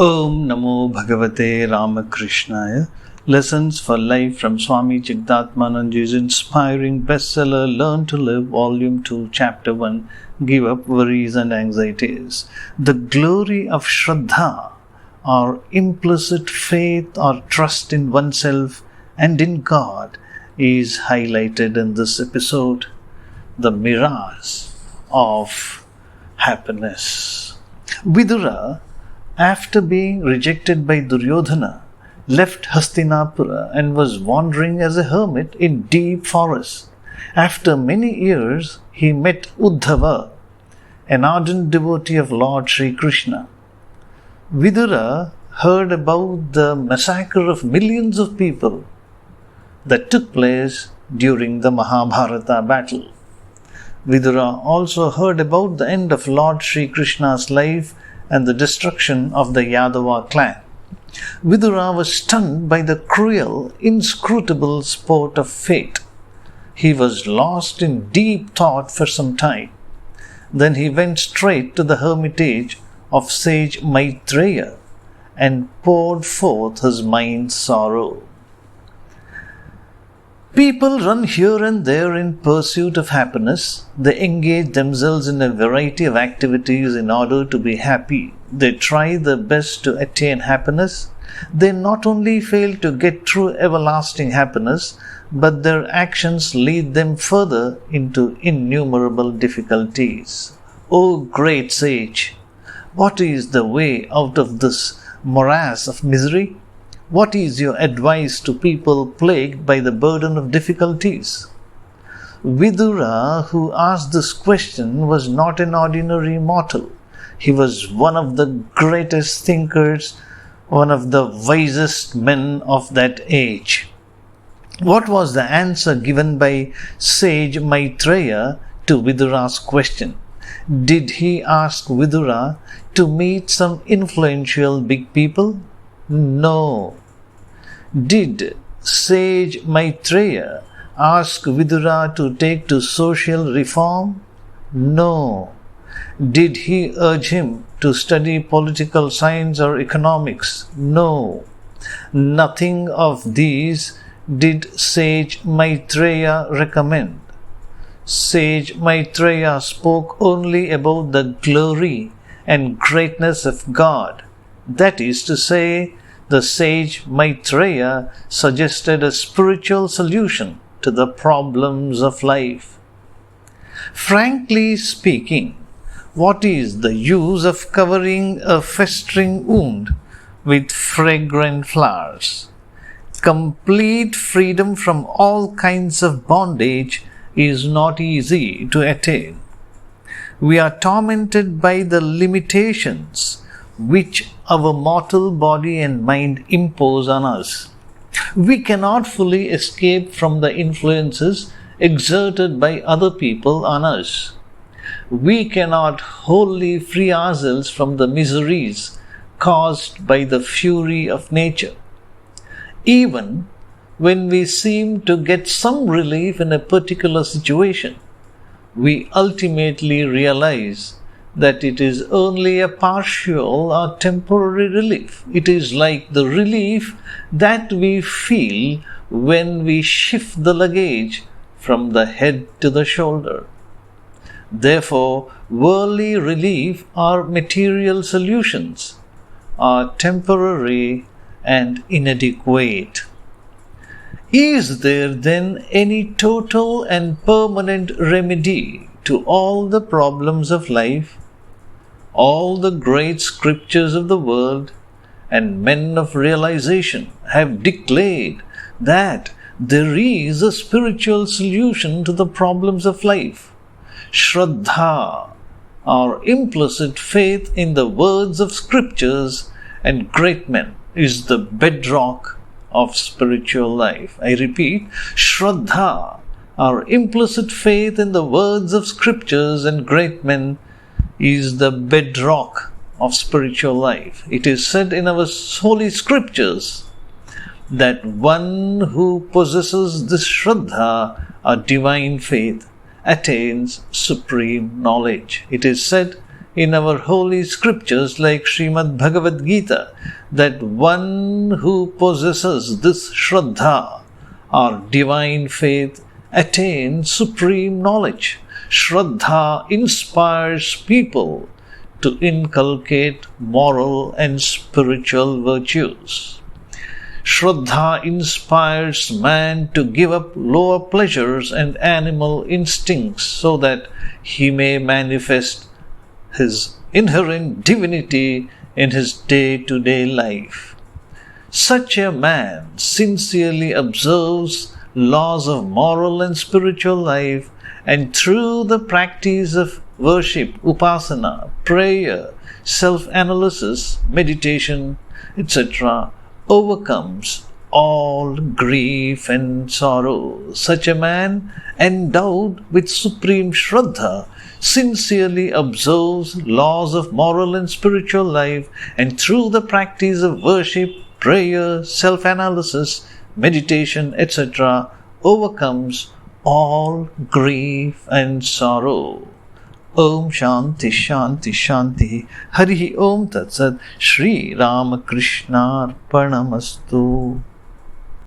Om Namo Bhagavate Ramakrishnaya. Lessons for Life from Swami Jagdatmananji's inspiring bestseller Learn to Live, Volume 2, Chapter 1, Give Up Worries and Anxieties. The glory of Shraddha, or implicit faith or trust in oneself and in God, is highlighted in this episode. The mirage of happiness. Vidura, after being rejected by Duryodhana, left Hastinapura and was wandering as a hermit in deep forests. After many years, he met Uddhava, an ardent devotee of Lord Sri Krishna. Vidura heard about the massacre of millions of people that took place during the Mahabharata battle. Vidura also heard about the end of Lord Sri Krishna's life and the destruction of the Yadava clan. Vidura was stunned by the cruel, inscrutable sport of fate. He was lost in deep thought for some time. Then he went straight to the hermitage of sage Maitreya and poured forth his mind's sorrow. People run here and there in pursuit of happiness. They engage themselves in a variety of activities in order to be happy. They try their best to attain happiness. They not only fail to get true everlasting happiness, but their actions lead them further into innumerable difficulties. O great sage, what is the way out of this morass of misery? What is your advice to people plagued by the burden of difficulties? Vidura, who asked this question, was not an ordinary mortal. He was one of the greatest thinkers, one of the wisest men of that age. What was the answer given by sage Maitreya to Vidura's question? Did he ask Vidura to meet some influential big people? No. Did sage Maitreya ask Vidura to take to social reform? No. Did he urge him to study political science or economics? No. Nothing of these did sage Maitreya recommend. Sage Maitreya spoke only about the glory and greatness of God. That is to say, the sage Maitreya suggested a spiritual solution to the problems of life. Frankly speaking, what is the use of covering a festering wound with fragrant flowers? Complete freedom from all kinds of bondage is not easy to attain. We are tormented by the limitations which our mortal body and mind impose on us. We cannot fully escape from the influences exerted by other people on us. We cannot wholly free ourselves from the miseries caused by the fury of nature. Even when we seem to get some relief in a particular situation, we ultimately realize that it is only a partial or temporary relief. It is like the relief that we feel when we shift the luggage from the head to the shoulder. Therefore, worldly relief or material solutions are temporary and inadequate. Is there then any total and permanent remedy to all the problems of life? All the great scriptures of the world and men of realization have declared that there is a spiritual solution to the problems of life. Shraddha, or implicit faith in the words of scriptures and great men, is the bedrock of spiritual life. I repeat, Shraddha, or implicit faith in the words of scriptures and great men, is the bedrock of spiritual life. It is said in our holy scriptures that one who possesses this Shraddha, or divine faith, attains supreme knowledge. It is said in our holy scriptures like Srimad Bhagavad Gita that one who possesses this Shraddha or divine faith attains supreme knowledge. Shraddha inspires people to inculcate moral and spiritual virtues. Shraddha inspires man to give up lower pleasures and animal instincts so that he may manifest his inherent divinity in his day-to-day life. Such a man sincerely observes laws of moral and spiritual life, and through the practice of worship, upasana, prayer, self-analysis, meditation, etc., overcomes all grief and sorrow. Such a man, endowed with supreme Shraddha, sincerely observes laws of moral and spiritual life, and through the practice of worship, prayer, self-analysis, meditation, etc., overcomes all grief and sorrow. Om Shanti Shanti Shanti. Hari Om Tat Sat. Shri Ramakrishna Arpanamastu.